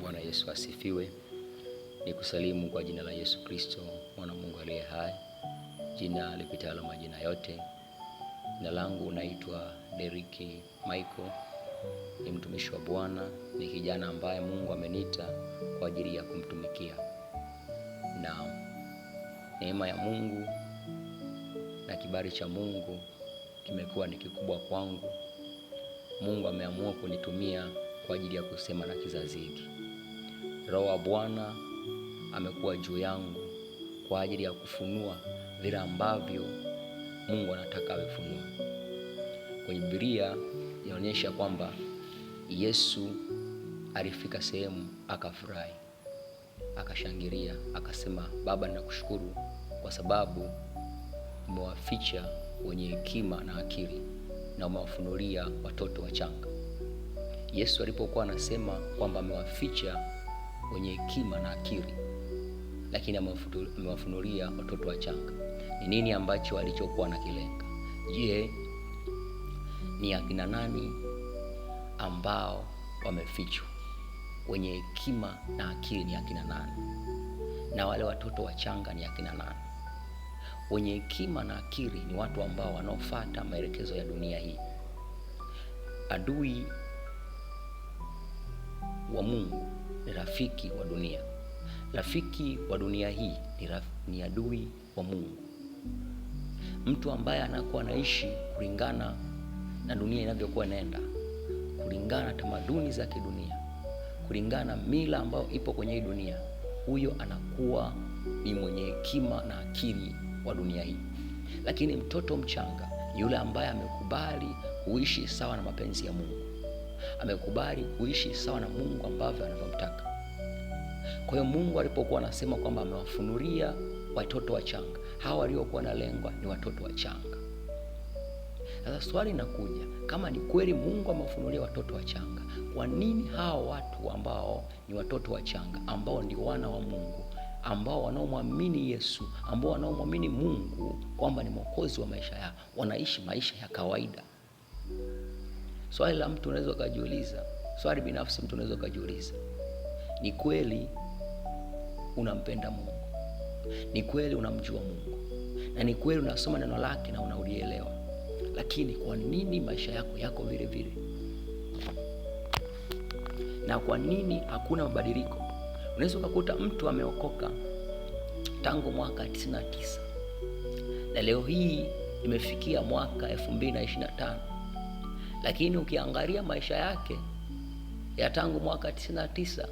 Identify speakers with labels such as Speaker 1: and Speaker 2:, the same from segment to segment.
Speaker 1: Bwana Yesu asifiwe. Nikusalimu kwa jina la Yesu Kristo, mwana Mungu aliye hai, jina lipitalo majina yote. Jina langu naitwa Derrick Michael, ni mtumishi wa Bwana, ni kijana ambaye Mungu ameniita kwa ajili ya kumtumikia. Na neema ya Mungu na kibali cha Mungu kimekuwa ni kikubwa kwangu. Mungu ameamua kunitumia kwa ajili ya kusema na kizazi hiki. Roho wa Bwana amekuwa juu yangu kwa ajili ya kufunua vile ambavyo Mungu anataka avifunue. Kwenye Biblia inaonyesha kwamba Yesu alifika sehemu akafurahi, akashangilia, akasema, Baba, ninakushukuru kwa sababu umewaficha wenye hekima na akili na umewafunulia watoto wachanga. Yesu alipokuwa anasema kwamba amewaficha wenye hekima na akili, lakini amewafunulia watoto wachanga, ni nini ambacho alichokuwa nakilenga? Je, ni akina nani ambao wamefichwa? Wenye hekima na akili ni akina nani? Na wale watoto wachanga ni akina nani? Wenye hekima na akili ni watu ambao wanaofuata maelekezo ya dunia hii. Adui wa Mungu ni rafiki wa dunia. Rafiki wa dunia hii ni adui wa Mungu. Mtu ambaye anakuwa anaishi kulingana na dunia inavyokuwa inaenda, kulingana na tamaduni za kidunia, kulingana na mila ambayo ipo kwenye hii dunia, huyo anakuwa ni mwenye hekima na akili wa dunia hii. Lakini mtoto mchanga yule ambaye amekubali kuishi sawa na mapenzi ya Mungu, amekubali kuishi sawa na Mungu ambavyo anavyotaka. Kwa hiyo Mungu alipokuwa anasema kwamba amewafunulia watoto wachanga, hawa waliokuwa wanalengwa ni watoto wachanga. Sasa swali linakuja, kama ni kweli Mungu amewafunulia watoto wachanga, kwa nini hawa watu ambao ni watoto wachanga, ambao ni wana wa Mungu, ambao wanaomwamini Yesu, ambao wanaomwamini Mungu kwamba ni mwokozi wa maisha yao, wanaishi maisha ya kawaida? Swali la mtu unaweza kujiuliza, swali binafsi mtu unaweza kujiuliza, ni kweli unampenda Mungu? Ni kweli unamjua Mungu? Na ni kweli unasoma neno lake na unaulielewa? Lakini kwa nini maisha yako yako vile vile? Na kwa nini hakuna mabadiliko? Unaweza kukuta mtu ameokoka tangu mwaka 99 na leo hii imefikia mwaka 2025, lakini ukiangalia maisha yake ya tangu mwaka 99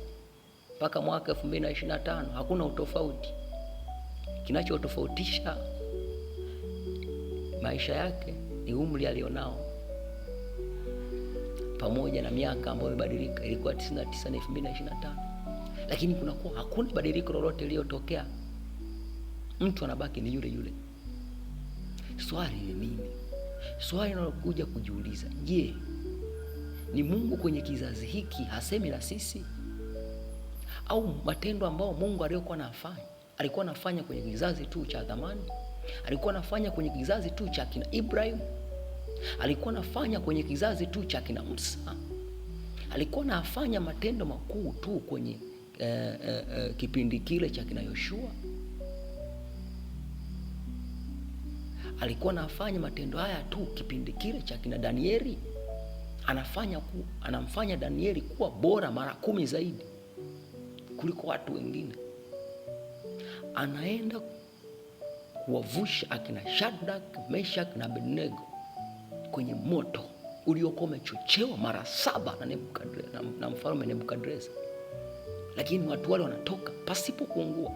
Speaker 1: mpaka mwaka 2025 hakuna utofauti. Kinachotofautisha maisha yake ni umri alionao, pamoja na miaka ambayo imebadilika. Ilikuwa 99 na 2025, lakini kunakuwa hakuna badiliko lolote lililotokea. Mtu anabaki ni yule yule. Swali ni nini? Swali linalokuja kujiuliza, je, ni Mungu kwenye kizazi hiki hasemi na sisi? Au matendo ambao Mungu alikuwa anafanya kwenye kizazi tu cha zamani, alikuwa anafanya kwenye kizazi tu cha kina Ibrahim, alikuwa anafanya kwenye kizazi tu cha kina Musa, alikuwa anafanya matendo makuu tu kwenye kipindi kile cha kina Yoshua, alikuwa anafanya matendo haya tu kipindi kile cha kina Danieli, anamfanya Danieli kuwa bora mara 10 zaidi kuliko watu wengine, anaenda kuwavusha akina Shadrach, Meshach na Abednego kwenye moto uliokuwa umechochewa mara 7 na mfalme Nebukadreza, lakini watu wale wanatoka pasipo kuungua,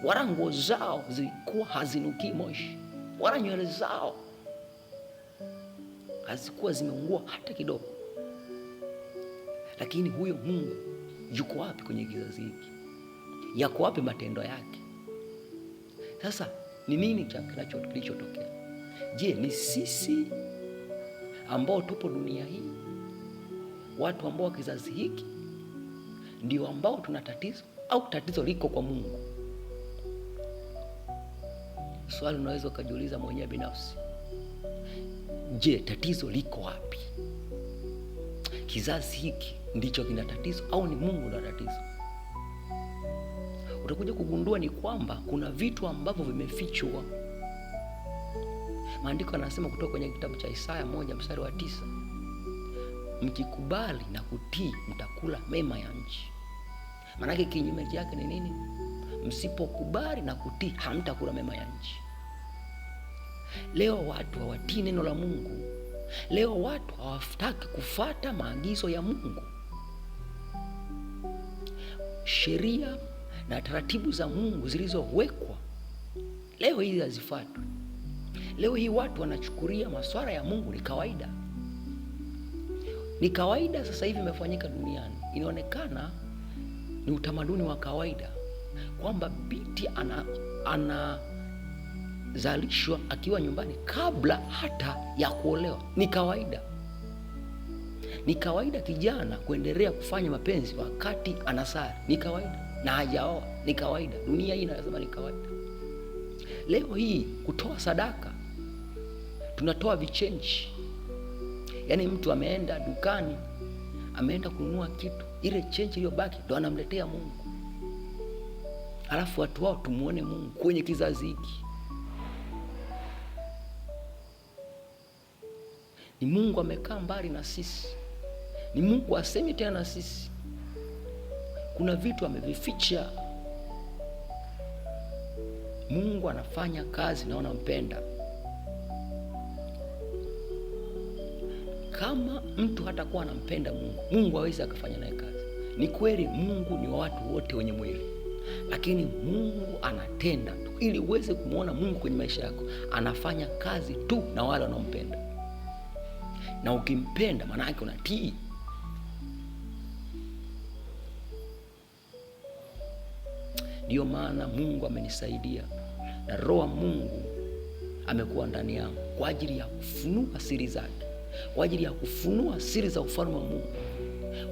Speaker 1: wala nguo zao zilikuwa hazinukii moshi, wala nywele zao hazikuwa zimeungua hata kidogo. Lakini huyo Mungu yuko wapi kwenye kizazi hiki? Yako wapi matendo yake? Sasa ni nini kilichotokea? Je, ni sisi ambao tupo dunia hii, watu ambao kizazi hiki ndio ambao tuna tatizo, au tatizo liko kwa Mungu? Swali unaweza kujiuliza mwenyewe binafsi. Je, tatizo liko wapi? Kizazi hiki ndicho kina tatizo au ni Mungu ndo tatizo? Utakuja kugundua ni kwamba kuna vitu ambavyo vimefichwa. Maandiko yanasema kutoka kwenye kitabu cha Isaya 1:9, mkikubali na kutii mtakula mema ya nchi. Maana kinyume chake ni nini? Msipokubali na kutii hamtakula mema ya nchi. Leo watu hawatii neno la Mungu. Leo watu hawataki kufuata maagizo ya Mungu. Sheria na taratibu za Mungu zilizowekwa leo hii hazifuatwi. Leo hii watu wanachukulia masuala ya Mungu ni kawaida. Ni kawaida sasa hivi imefanyika duniani. Inaonekana ni utamaduni wa kawaida kwamba binti anazalishwa akiwa nyumbani kabla hata ya kuolewa. Ni kawaida. Ni kawaida kijana kuendelea kufanya mapenzi wakati anasali. Ni kawaida. Na hajaoa. Ni kawaida. Dunia hii inasema ni kawaida. Leo hii kutoa sadaka, tunatoa vichenji. Yaani mtu ameenda dukani, ameenda kununua kitu, ile chenji iliyobaki ndo anamletea Mungu. Alafu watu wao tumuone Mungu kwenye kizazi hiki. Ni Mungu amekaa mbali na sisi. Ni Mungu asemi tena na sisi. Kuna vitu amevificha. Mungu anafanya kazi na wanampenda. Kama mtu hatakuwa anampenda Mungu, Mungu hawezi akafanya naye kazi. Ni kweli Mungu ni wa watu wote wenye mwili, lakini Mungu anatenda tu. Ili uweze kumuona Mungu kwenye maisha yako, anafanya kazi tu na wale wanaompenda. Na ukimpenda maana yake unatii. Ndio maana Mungu amenisaidia na Roho wa Mungu amekuwa ndani yangu kwa ajili ya kufunua siri zake, kwa ajili ya kufunua siri za ufalme wa Mungu,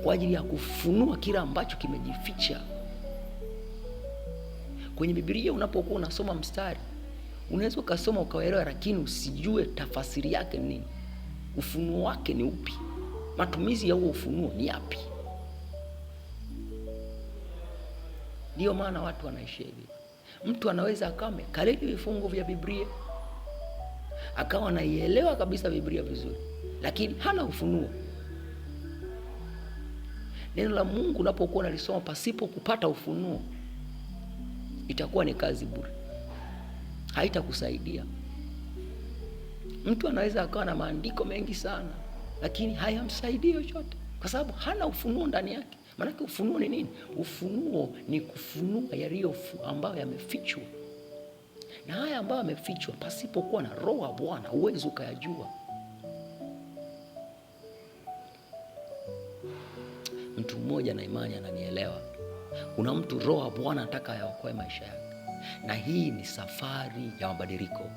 Speaker 1: kwa ajili ya kufunua kila ambacho kimejificha. Kwenye Biblia unapokuwa unasoma mstari, unaweza ukasoma ukaelewa, lakini usijue tafasiri yake ni nini. Ufunuo wake ni upi? Matumizi ya huo ufunuo ni yapi? Ndio maana watu wanaishi hivi. Mtu anaweza akawa amekariri vifungu vya Biblia, akawa anaielewa kabisa Biblia vizuri, lakini hana ufunuo. Neno la Mungu unapokuwa unalisoma pasipo kupata ufunuo, itakuwa ni kazi bure. Haitakusaidia. Mtu anaweza akawa na maandiko mengi sana, lakini hayamsaidii chochote kwa sababu hana ufunuo ndani yake. Maana ufunuo ni nini? Ufunuo ni kufunua yaliyo ambayo yamefichwa. Na haya ambayo yamefichwa pasipokuwa na Roho wa Bwana huwezi ukayajua. Mtu mmoja na imani ananielewa. Kuna mtu Roho wa Bwana anataka yaokoe maisha yake. Na hii ni safari ya mabadiliko.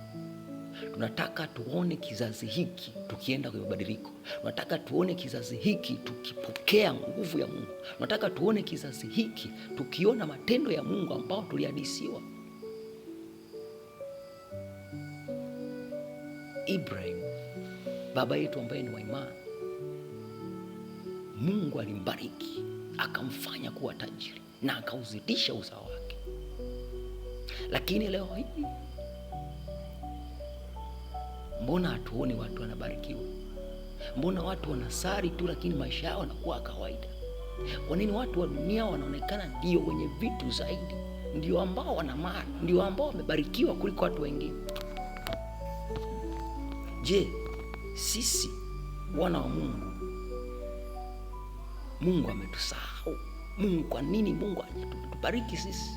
Speaker 1: Tunataka tuone kizazi hiki tukienda kwenye mabadiliko. Tunataka tuone kizazi hiki tukipokea nguvu ya Mungu. Tunataka tuone kizazi hiki tukiona matendo ya Mungu ambao tulihadisiwa. Ibrahim, baba yetu ambaye ni wa imani, Mungu alimbariki, akamfanya kuwa tajiri na akauzidisha uzao wake. Lakini leo hii mbona hatuoni watu wanabarikiwa? Mbona watu wanasari tu lakini maisha yao yanakuwa kawaida? Kwa nini watu wa dunia wanaonekana ndio wenye vitu zaidi, ndio ambao wana mali, ndio ambao wamebarikiwa kuliko watu wengine? Je, sisi wana wa Mungu, Mungu ametusahau? Mungu, kwa nini Mungu hajatubariki sisi?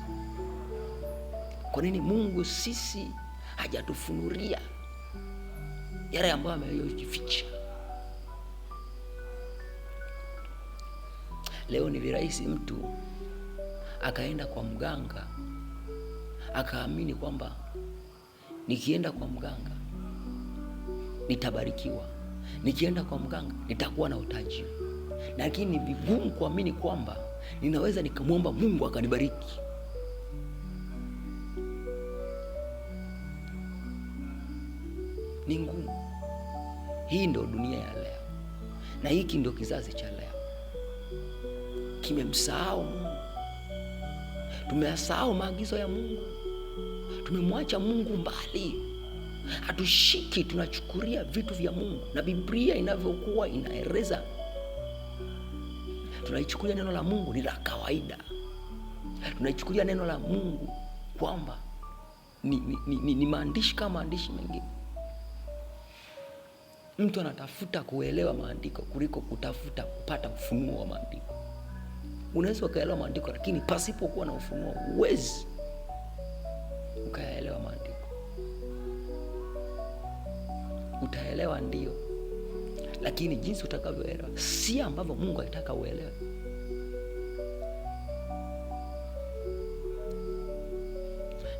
Speaker 1: Kwa nini Mungu sisi hajatufunulia yale ambayo ameyojificha? Leo ni virahisi mtu akaenda kwa mganga akaamini kwamba nikienda kwa mganga nitabarikiwa, nikienda kwa mganga nitakuwa na utajiri. Lakini ni vigumu kuamini kwamba ninaweza nikamwomba Mungu akanibariki. Ni ngumu. Hii ndio dunia ya leo, na hiki ndio kizazi cha leo. kimemsahau Mungu. Tumeyasahau maagizo ya Mungu. Tumemwacha Mungu mbali. Hatushiki, tunachukulia vitu vya Mungu. Na Biblia inavyokuwa inaeleza, tunaichukulia neno la Mungu ni la kawaida. Tunaichukulia neno la Mungu kwamba ni maandishi kama maandishi mengine. Mtu anatafuta kuelewa maandiko kuliko kutafuta kupata ufunuo wa maandiko. Unaweza ukaelewa maandiko, lakini pasipokuwa na ufunuo huwezi ukaelewa maandiko. Utaelewa ndio, lakini jinsi utakavyoelewa si ambavyo Mungu anataka uelewe.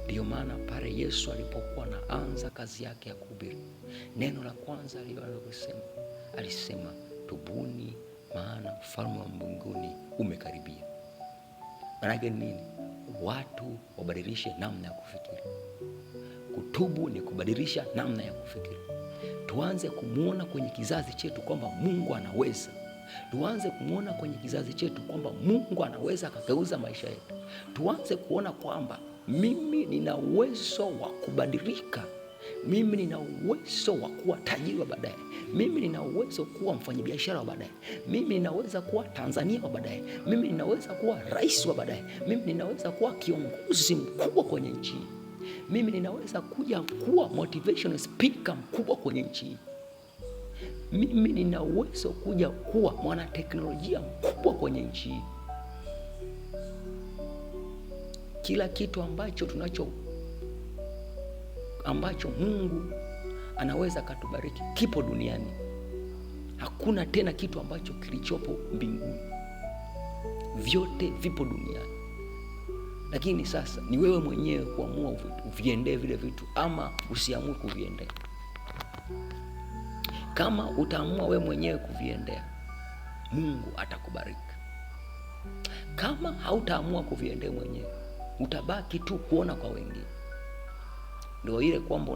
Speaker 1: Ndio maana pale Yesu alipokuwa anaanza kazi yake ya kuhubiri, neno la kwanza alilosema, alisema tubuni, maana ufalme wa mbinguni umekaribia. Maana yake nini? Watu wabadilishe namna ya kufikiri. Kutubu ni kubadilisha namna ya kufikiri. Tuanze kumuona kwenye kizazi chetu kwamba Mungu anaweza. Tuanze kumuona kwenye kizazi chetu kwamba Mungu anaweza akageuza maisha yetu. Tuanze kuona kwamba mimi nina uwezo wa kubadilika. Mimi nina uwezo wa kuwa tajiri wa baadaye. Mimi nina uwezo kuwa mfanyabiashara wa baadaye. Mimi ninaweza kuwa Tanzania wa baadaye. Mimi ninaweza kuwa rais wa baadaye. Mimi ninaweza kuwa kiongozi mkubwa kwenye nchi. Mimi ninaweza kuja kuwa motivational speaker mkubwa kwenye nchi. Mimi nina uwezo kuja kuwa mwanateknolojia mkubwa kwenye nchi. Kila kitu ambacho Mungu anaweza katubariki kipo duniani. Hakuna tena kitu ambacho kilichopo mbinguni. Vyote vipo duniani. Lakini sasa ni wewe mwenyewe kuamua uviendee vile vitu ama usiamue kuviendea. Kama utaamua wewe mwenyewe kuviendea, Mungu atakubariki. Kama hautaamua kuviendea mwenyewe, utabaki tu kuona kwa wengine. Ndio ile kwamba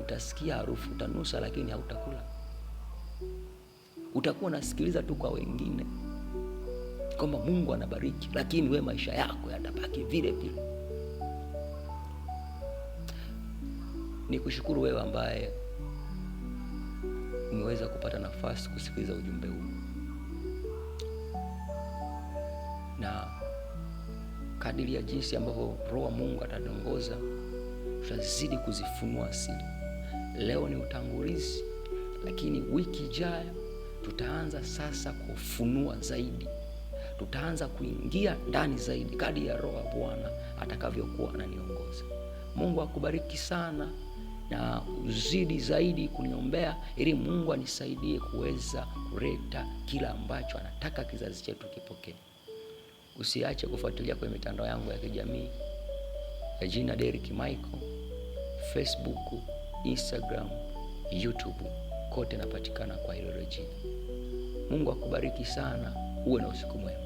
Speaker 1: utasikia harufu, utanusa, lakini hautakula. Utakuwa unasikiliza tu kwa wengine kwamba Mungu anabariki, lakini we maisha yako yatabaki vile vile. Nikushukuru wewe ambaye umeweza kupata nafasi kusikiliza ujumbe huu. Na kadiri ya jinsi ambavyo Roho wa Mungu ataniongoza, tutazidi kuzifunua siri. Leo ni utangulizi, lakini wiki ijayo tutaanza sasa kufunua zaidi. Tutaanza kuingia ndani zaidi kadiri ya Roho wa Bwana atakavyokuwa ananiongoza. Mungu akubariki sana na uzidi zaidi kuniombea ili Mungu anisaidie kuweza kuleta kila ambacho anataka kizazi chetu kipokee. Usiache kufuatilia kwenye mitandao yangu ya kijamii ya jina Derrick Michael, Facebook, Instagram, YouTube, kote napatikana kwa hilo jina. Mungu akubariki sana, uwe na usiku mwema.